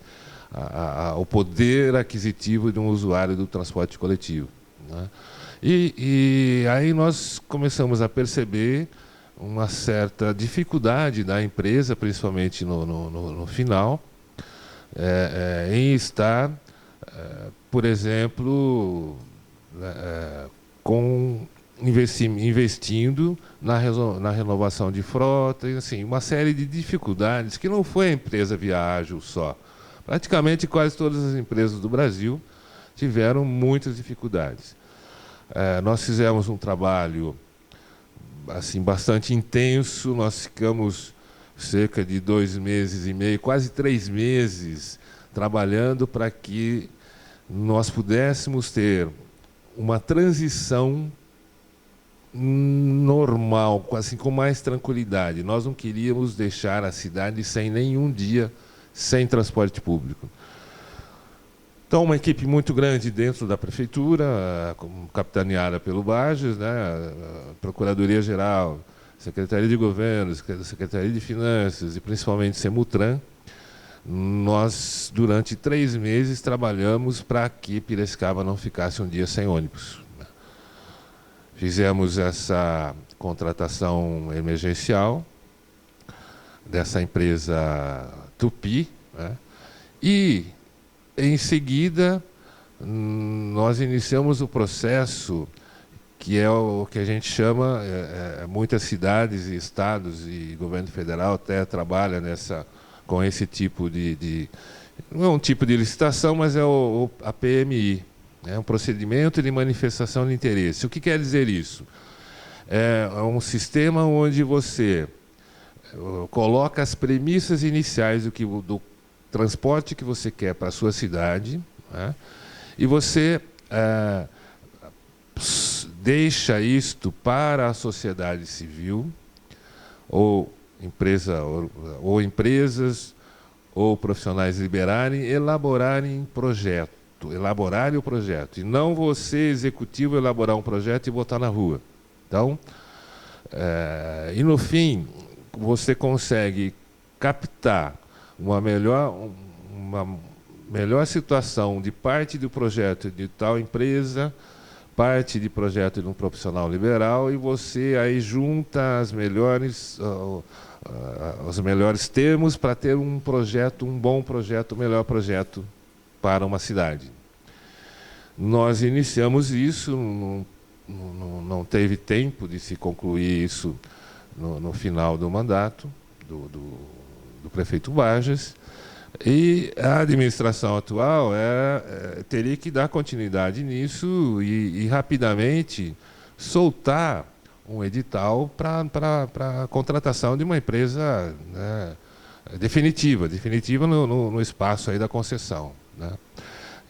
o poder aquisitivo de um usuário do transporte coletivo. Né? E aí nós começamos a perceber uma certa dificuldade da empresa, principalmente no final, em estar, por exemplo, investindo na renovação de frota, e, assim, uma série de dificuldades que não foi a empresa Viágio só. Praticamente quase todas as empresas do Brasil tiveram muitas dificuldades. Nós fizemos um trabalho assim, bastante intenso, nós ficamos cerca de 2 meses e meio, quase 3 meses, trabalhando para que nós pudéssemos ter uma transição normal, assim, com mais tranquilidade. Nós não queríamos deixar a cidade sem nenhum dia sem transporte público. Então, uma equipe muito grande dentro da prefeitura, capitaneada pelo Barjas, né, a Procuradoria-Geral, Secretaria de Governo, Secretaria de Finanças e principalmente Semutran. Nós, durante 3 meses, trabalhamos para que Piracicaba não ficasse um dia sem ônibus. Fizemos essa contratação emergencial dessa empresa Tupi, né? E, em seguida, nós iniciamos o processo que é o que a gente chama, muitas cidades e estados e governo federal até trabalha com esse tipo não é um tipo de licitação, mas é a PMI, um procedimento de manifestação de interesse. O que quer dizer isso? É um sistema onde você coloca as premissas iniciais do transporte que você quer para a sua cidade, né? E você deixa isto para a sociedade civil, ou empresas, ou profissionais liberarem, elaborarem o projeto, e não você, executivo, elaborar um projeto e botar na rua. Então, e no fim, você consegue captar uma melhor situação de parte do projeto de tal empresa, parte de projeto de um profissional liberal, e você aí junta os melhores termos para ter um projeto, um bom projeto, um melhor projeto para uma cidade. Nós iniciamos isso, não teve tempo de se concluir isso no final do mandato do prefeito Vargas, e a administração atual teria que dar continuidade nisso e rapidamente soltar um edital para a contratação de uma empresa, né, definitiva no espaço aí da concessão, né?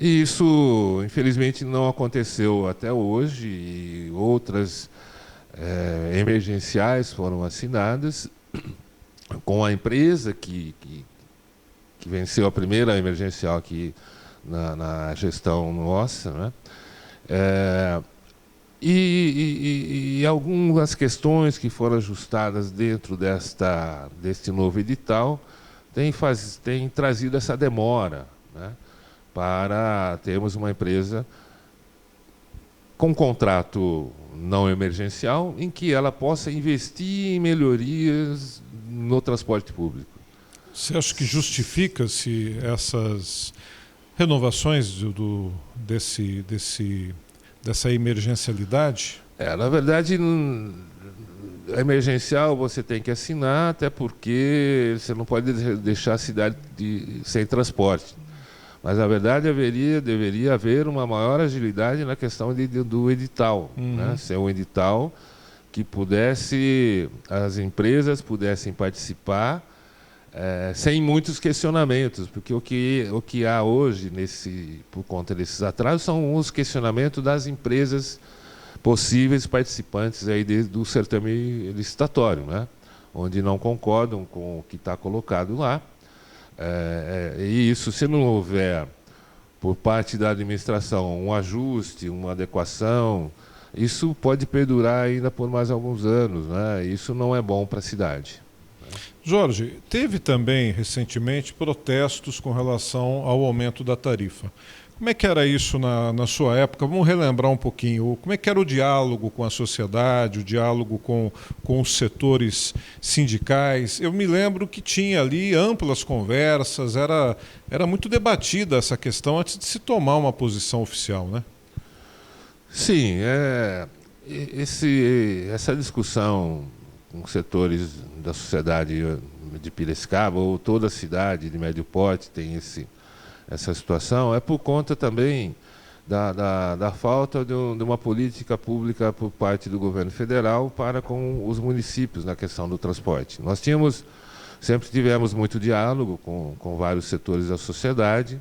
E isso, infelizmente, não aconteceu até hoje, e outras emergenciais foram assinadas com a empresa que venceu a primeira emergencial aqui na gestão nossa, né? E algumas questões que foram ajustadas dentro deste novo edital têm trazido essa demora, né, para termos uma empresa com contrato não emergencial em que ela possa investir em melhorias no transporte público. Você acha que justifica-se essas renovações dessa emergencialidade? Na verdade, a emergencial você tem que assinar, até porque você não pode deixar a cidade sem transporte. Mas, na verdade, deveria haver uma maior agilidade na questão do edital, né? Ser um edital que as empresas pudessem participar sem muitos questionamentos, porque o que há hoje, por conta desses atrasos, são os questionamentos das empresas possíveis participantes aí do certame licitatório, né? Onde não concordam com o que está colocado lá. E isso, se não houver, por parte da administração, um ajuste, uma adequação, isso pode perdurar ainda por mais alguns anos, né? Isso não é bom para a cidade. Jorge, teve também recentemente protestos com relação ao aumento da tarifa. Como é que era isso na sua época? Vamos relembrar um pouquinho. Como é que era o diálogo com a sociedade, o diálogo com os setores sindicais? Eu me lembro que tinha ali amplas conversas, era muito debatida essa questão antes de se tomar uma posição oficial, né? Sim, essa discussão com setores da sociedade de Piracicaba, ou toda a cidade de médio porte tem essa situação, é por conta também da falta de uma política pública por parte do governo federal para com os municípios na questão do transporte. Nós sempre tivemos muito diálogo com vários setores da sociedade.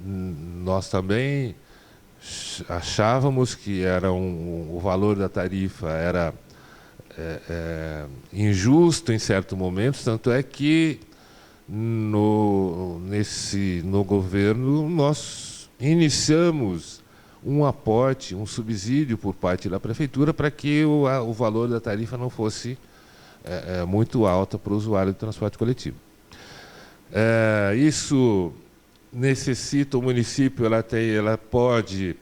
Nós também achávamos que o valor da tarifa era injusto em certos momentos, tanto é que no governo nós iniciamos um aporte, um subsídio por parte da prefeitura para que o valor da tarifa não fosse muito alta para o usuário do transporte coletivo. Isso necessita, o município ela pode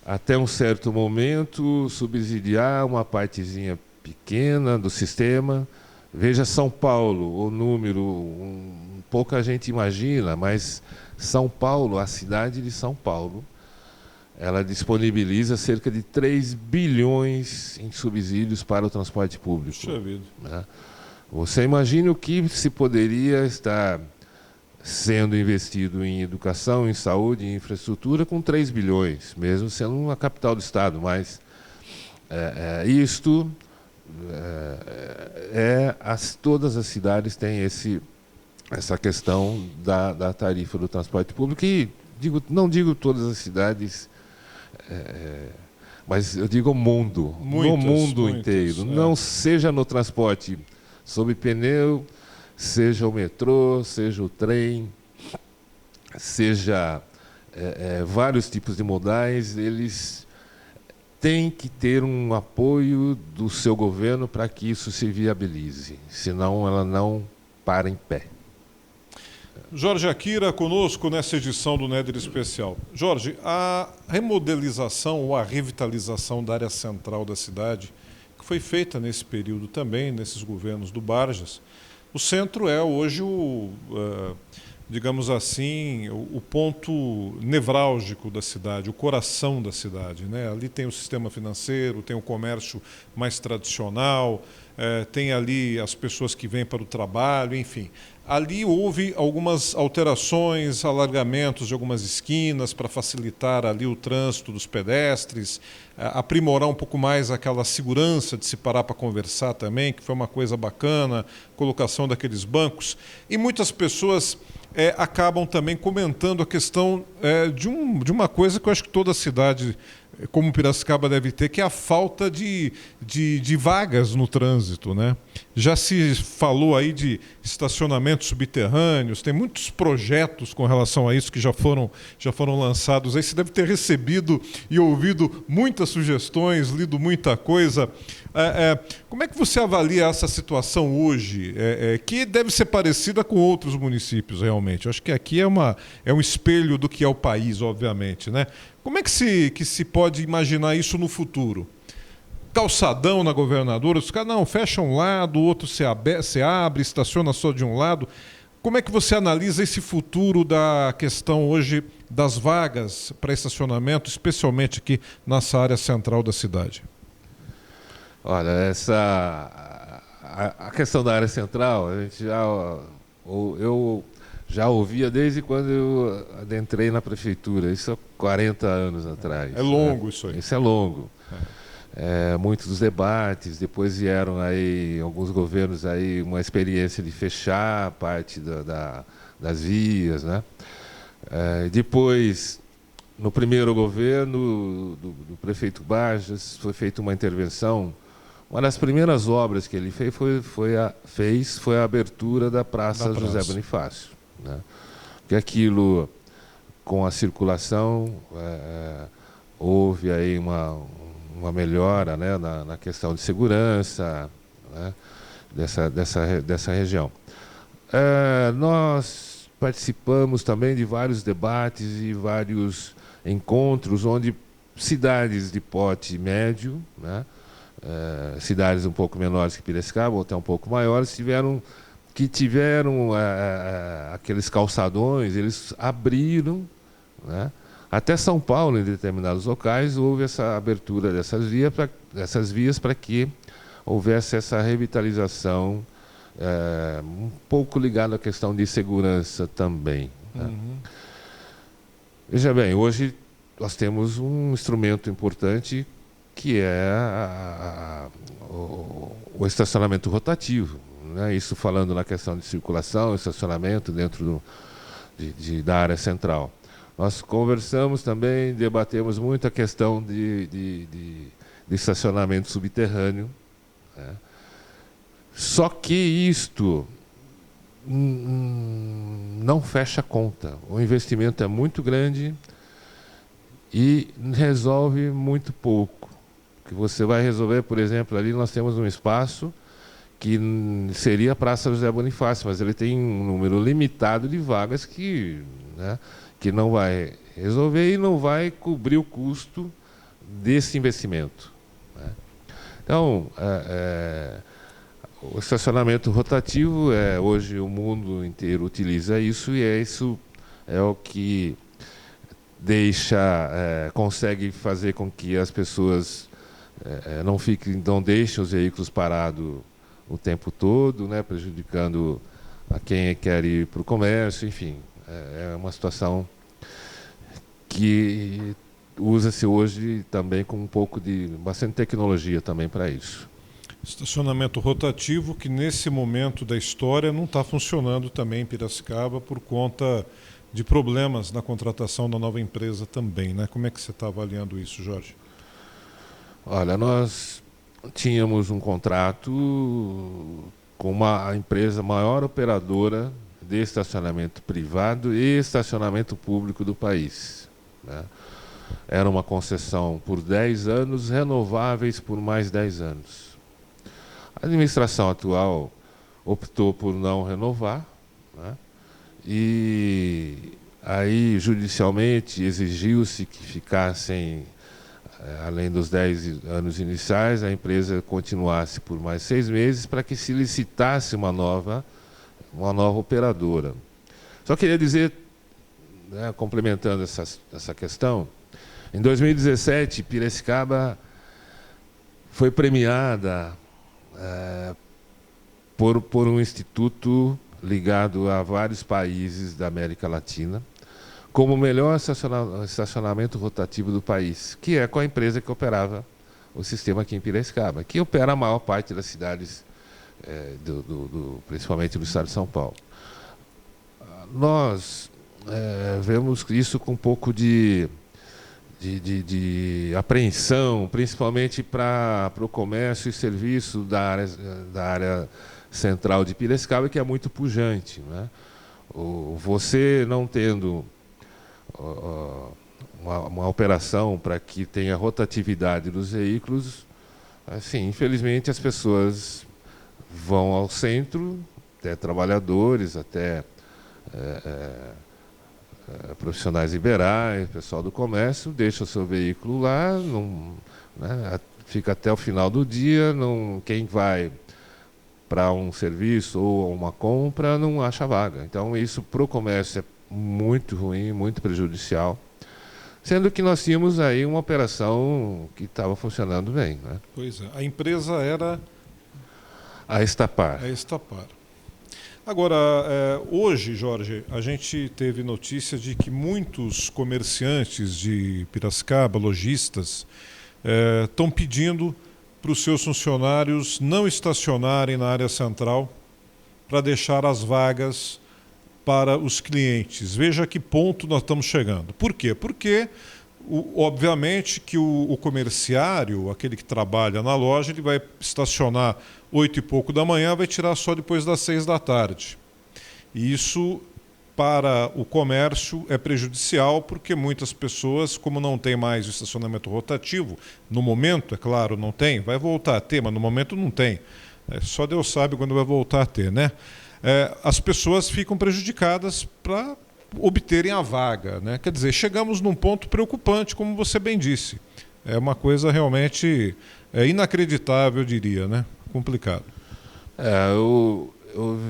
até um certo momento subsidiar uma partezinha pequena do sistema. Veja São Paulo, o número, pouca gente imagina, mas São Paulo, a cidade de São Paulo, ela disponibiliza cerca de 3 bilhões em subsídios para o transporte público. Puxa vida. Né? Você imagina o que se poderia estar sendo investido em educação, em saúde, em infraestrutura com 3 bilhões, mesmo sendo uma capital do estado, mas todas as cidades têm essa questão da tarifa do transporte público, e não digo todas as cidades, Mas eu digo mundo, no mundo inteiro. Não seja no transporte sob pneu, seja o metrô, seja o trem, seja vários tipos de modais, eles têm que ter um apoio do seu governo para que isso se viabilize, senão ela não para em pé. Jorge Akira conosco nessa edição do Néder Especial. Jorge, a remodelização ou a revitalização da área central da cidade, que foi feita nesse período também, nesses governos do Barjas, o centro é hoje digamos assim, o ponto nevrálgico da cidade, o coração da cidade, né? Ali tem o sistema financeiro, tem o comércio mais tradicional, tem ali as pessoas que vêm para o trabalho, enfim. Ali houve algumas alterações, alargamentos de algumas esquinas para facilitar ali o trânsito dos pedestres, aprimorar um pouco mais aquela segurança de se parar para conversar também, que foi uma coisa bacana, colocação daqueles bancos. E muitas pessoas acabam também comentando a questão de uma coisa que eu acho que toda cidade, como Piracicaba, deve ter, que é a falta de vagas no trânsito, né? Já se falou aí de estacionamentos subterrâneos, tem muitos projetos com relação a isso que já foram lançados. Aí você deve ter recebido e ouvido muitas sugestões, lido muita coisa. Como é que você avalia essa situação hoje, que deve ser parecida com outros municípios, realmente? Eu acho que aqui é um espelho do que é o país, obviamente, né? Como é que se pode imaginar isso no futuro? Calçadão na Governadora, os caras, não, fecha um lado, o outro se abre, estaciona só de um lado. Como é que você analisa esse futuro da questão hoje das vagas para estacionamento, especialmente aqui nessa área central da cidade? Olha, a questão da área central, eu já ouvia desde quando eu adentrei na prefeitura, isso há 40 anos atrás. É longo, né? Isso aí. Isso é longo. Muitos dos debates, depois vieram aí alguns governos aí uma experiência de fechar parte das vias, né? Depois, no primeiro governo do prefeito Barjas, foi feita uma intervenção. Uma das primeiras obras que ele fez foi a abertura da Praça José Bonifácio, né? Porque aquilo, com a circulação, houve aí uma melhora, né, na questão de segurança, né, dessa região. Nós participamos também de vários debates e vários encontros onde cidades de porte médio, né, cidades um pouco menores que Piracicaba, ou até um pouco maiores, tiveram aqueles calçadões, eles abriram, né? Até São Paulo, em determinados locais, houve essa abertura dessas vias para que houvesse essa revitalização, um pouco ligada à questão de segurança também, né? Veja bem, hoje nós temos um instrumento importante que é o estacionamento rotativo, né? Isso falando na questão de circulação, estacionamento dentro da área central. Nós conversamos também, debatemos muito a questão de estacionamento subterrâneo, né? Só que isto não fecha a conta. O investimento é muito grande e resolve muito pouco. O que você vai resolver, por exemplo, ali nós temos um espaço que seria a Praça José Bonifácio, mas ele tem um número limitado de vagas que não vai resolver e não vai cobrir o custo desse investimento, né? Então, o estacionamento rotativo, hoje o mundo inteiro utiliza isso, e isso é o que consegue fazer com que as pessoas não deixem os veículos parados o tempo todo, né, prejudicando a quem quer ir para o comércio, enfim. É uma situação que usa-se hoje também com bastante tecnologia também para isso. Estacionamento rotativo que nesse momento da história não está funcionando também em Piracicaba por conta de problemas na contratação da nova empresa também, né? Como é que você está avaliando isso, Jorge? Olha, nós tínhamos um contrato com a empresa maior operadora de estacionamento privado e estacionamento público do país, né? Era uma concessão por 10 anos, renováveis por mais 10 anos. A administração atual optou por não renovar, né? E aí, judicialmente, exigiu-se que ficassem, além dos 10 anos iniciais, a empresa continuasse por mais 6 meses para que se licitasse uma nova operadora. Só queria dizer, né, complementando essa questão, em 2017, Piracicaba foi premiada por um instituto ligado a vários países da América Latina como o melhor estacionamento rotativo do país, que é com a empresa que operava o sistema aqui em Piracicaba, que opera a maior parte das cidades, principalmente do estado de São Paulo. Nós vemos isso com um pouco de apreensão, principalmente para o comércio e serviço da área central de Piracicaba, que é muito pujante, né? Você não tendo uma operação para que tenha rotatividade dos veículos, assim, infelizmente as pessoas vão ao centro, até trabalhadores, até profissionais liberais, pessoal do comércio, deixa o seu veículo lá, né, fica até o final do dia, quem vai para um serviço ou uma compra não acha vaga. Então isso para o comércio é muito ruim, muito prejudicial, sendo que nós tínhamos aí uma operação que estava funcionando bem, né? Pois é, a empresa era a Estapar. Agora, hoje, Jorge, a gente teve notícia de que muitos comerciantes de Piracicaba, lojistas, estão pedindo para os seus funcionários não estacionarem na área central para deixar as vagas para os clientes. Veja a que ponto nós estamos chegando. Por quê? Porque, obviamente, que o comerciário, aquele que trabalha na loja, ele vai estacionar 8 e pouco da manhã, vai tirar só depois das 6 da tarde. E isso, para o comércio, é prejudicial, porque muitas pessoas, como não tem mais o estacionamento rotativo, no momento, é claro, não tem, vai voltar a ter, mas no momento não tem. Só Deus sabe quando vai voltar a ter, né? As pessoas ficam prejudicadas para obterem a vaga, né? Quer dizer, chegamos num ponto preocupante, como você bem disse. É uma coisa realmente inacreditável, eu diria, né? Complicado. Eu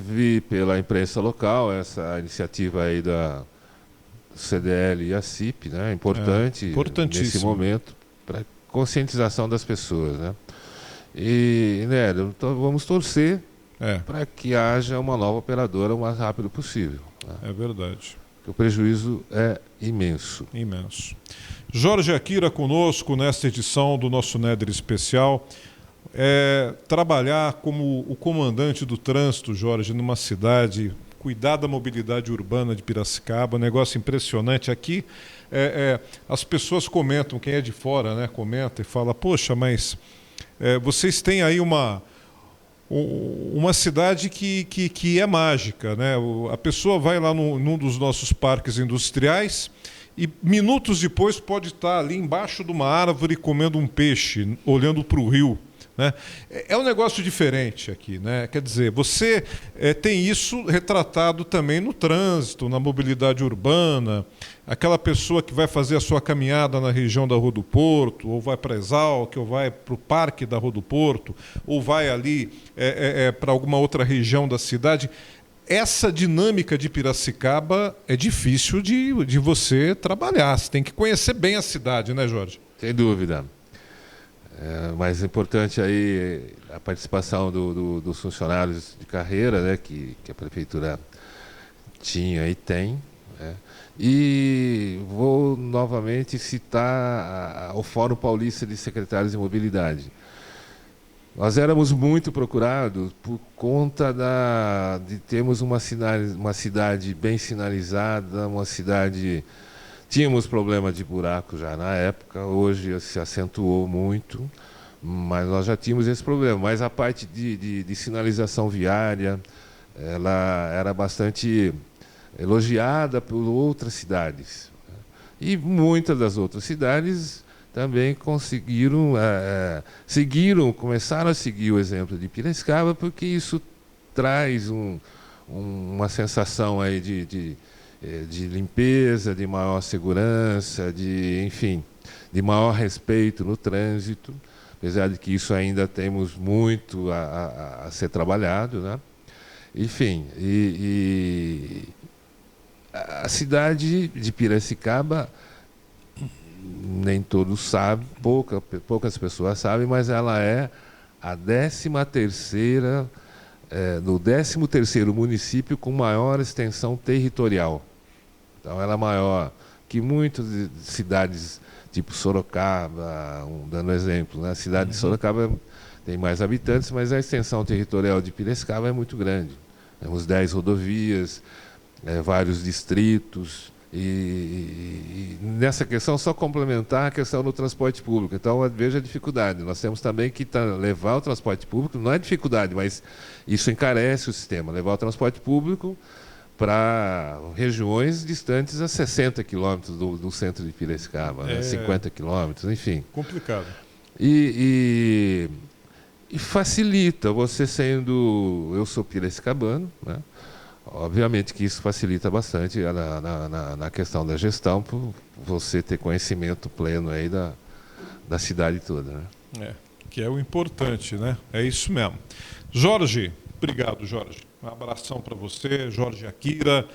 vi pela imprensa local essa iniciativa aí da CDL e a CIP, né? Importante nesse momento para conscientização das pessoas, né? E, né, então vamos torcer para que haja uma nova operadora o mais rápido possível, né? É verdade. Porque o prejuízo é imenso. Imenso. Jorge Akira conosco nesta edição do nosso Néder Especial. Trabalhar como o comandante do trânsito, Jorge, numa cidade, cuidar da mobilidade urbana de Piracicaba, um negócio impressionante. Aqui as pessoas comentam, quem é de fora, né, comenta e fala, poxa, mas vocês têm aí uma cidade que é mágica, né? A pessoa vai lá num dos nossos parques industriais e minutos depois pode estar ali embaixo de uma árvore comendo um peixe, olhando para o rio, né? É um negócio diferente aqui, né? Quer dizer, você tem isso retratado também no trânsito, na mobilidade urbana, aquela pessoa que vai fazer a sua caminhada na região da Rua do Porto, ou vai para Exalc, ou vai para o Parque da Rua do Porto, ou vai ali para alguma outra região da cidade. Essa dinâmica de Piracicaba é difícil de você trabalhar, você tem que conhecer bem a cidade, né, Jorge? Sem dúvida. Mais importante aí a participação dos funcionários de carreira, né, que a prefeitura tinha e tem, né? E vou novamente citar o Fórum Paulista de Secretários de Mobilidade. Nós éramos muito procurados por conta de termos uma cidade bem sinalizada, uma cidade Tínhamos problema de buraco já na época, hoje se acentuou muito, mas nós já tínhamos esse problema. Mas a parte de sinalização viária, ela era bastante elogiada por outras cidades. E muitas das outras cidades também começaram a seguir o exemplo de Piracicaba, porque isso traz uma sensação aí de limpeza, de maior segurança, enfim, de maior respeito no trânsito, apesar de que isso ainda temos muito a ser trabalhado, né? Enfim, a cidade de Piracicaba, nem todos sabem, poucas pessoas sabem, mas ela é a 13ª, no 13º município com maior extensão territorial. Então ela é maior que muitas cidades, tipo Sorocaba, dando exemplo, né? A cidade de Sorocaba tem mais habitantes, mas a extensão territorial de Piracicaba é muito grande. Temos 10 rodovias, vários distritos, e nessa questão, só complementar a questão do transporte público. Então, veja a dificuldade. Nós temos também que levar o transporte público, não é dificuldade, mas isso encarece o sistema, levar o transporte público para regiões distantes a 60 quilômetros do centro de Piracicaba, 50 quilômetros, enfim. Complicado. E facilita, você sendo... Eu sou piracicabano, né? Obviamente que isso facilita bastante na questão da gestão, por você ter conhecimento pleno aí da cidade toda, né? Que é o importante, né? É isso mesmo. Jorge, obrigado, Jorge. Um abração para você, Jorge Akira,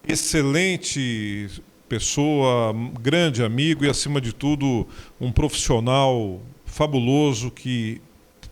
excelente pessoa, grande amigo e, acima de tudo, um profissional fabuloso que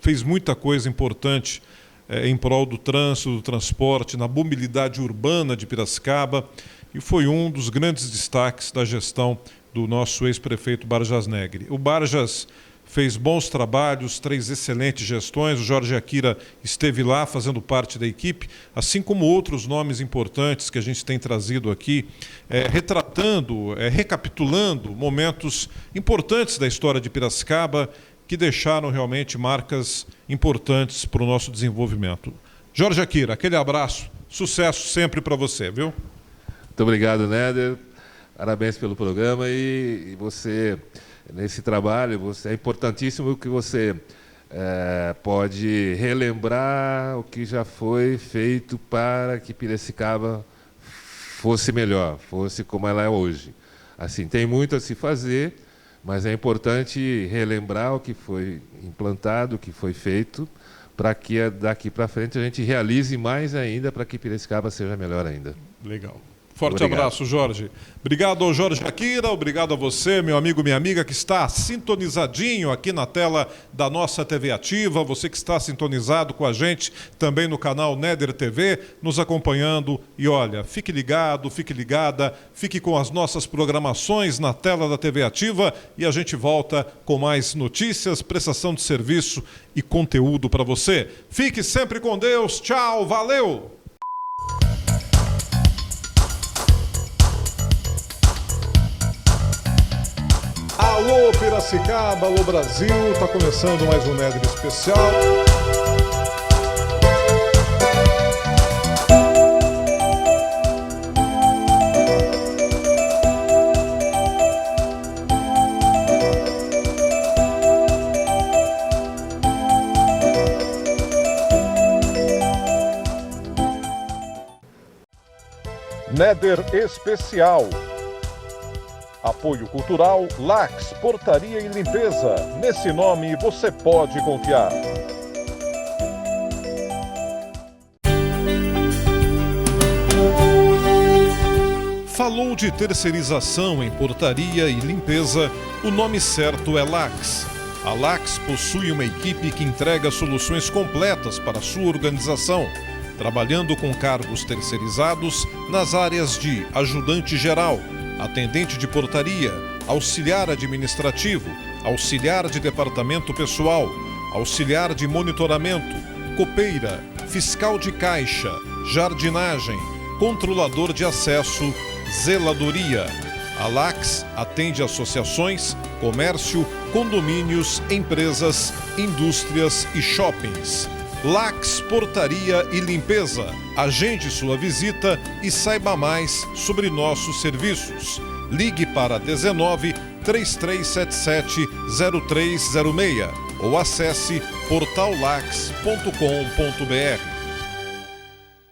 fez muita coisa importante em prol do trânsito, do transporte, na mobilidade urbana de Piracicaba, e foi um dos grandes destaques da gestão do nosso ex-prefeito Barjas Negri. O Barjas fez bons trabalhos, 3 excelentes gestões, o Jorge Akira esteve lá fazendo parte da equipe, assim como outros nomes importantes que a gente tem trazido aqui, retratando, recapitulando momentos importantes da história de Piracicaba, que deixaram realmente marcas importantes para o nosso desenvolvimento. Jorge Akira, aquele abraço, sucesso sempre para você, viu? Muito obrigado, Néder. Parabéns pelo programa e você, nesse trabalho, é importantíssimo que você pode relembrar o que já foi feito para que Piracicaba fosse melhor, fosse como ela é hoje. Assim, tem muito a se fazer, mas é importante relembrar o que foi implantado, o que foi feito, para que daqui para frente a gente realize mais ainda para que Piracicaba seja melhor ainda. Legal. Forte abraço, Jorge. Obrigado ao Jorge Akira, obrigado a você, meu amigo, minha amiga, que está sintonizadinho aqui na tela da nossa TV Ativa, você que está sintonizado com a gente também no canal Néder TV, nos acompanhando. E olha, fique ligado, fique ligada, fique com as nossas programações na tela da TV Ativa e a gente volta com mais notícias, prestação de serviço e conteúdo para você. Fique sempre com Deus, tchau, valeu! Alô Piracicaba, alô Brasil, está começando mais um Néder especial. Néder especial. Apoio cultural Lax, Portaria e Limpeza. Nesse nome você pode confiar. Falou de terceirização em portaria e limpeza, o nome certo é Lax. A Lax possui uma equipe que entrega soluções completas para a sua organização, trabalhando com cargos terceirizados nas áreas de ajudante geral, atendente de portaria, auxiliar administrativo, auxiliar de departamento pessoal, auxiliar de monitoramento, copeira, fiscal de caixa, jardinagem, controlador de acesso, zeladoria. A Lax atende associações, comércio, condomínios, empresas, indústrias e shoppings. Lax Portaria e Limpeza. Agende sua visita e saiba mais sobre nossos serviços. Ligue para 19 3377 0306 ou acesse portallax.com.br.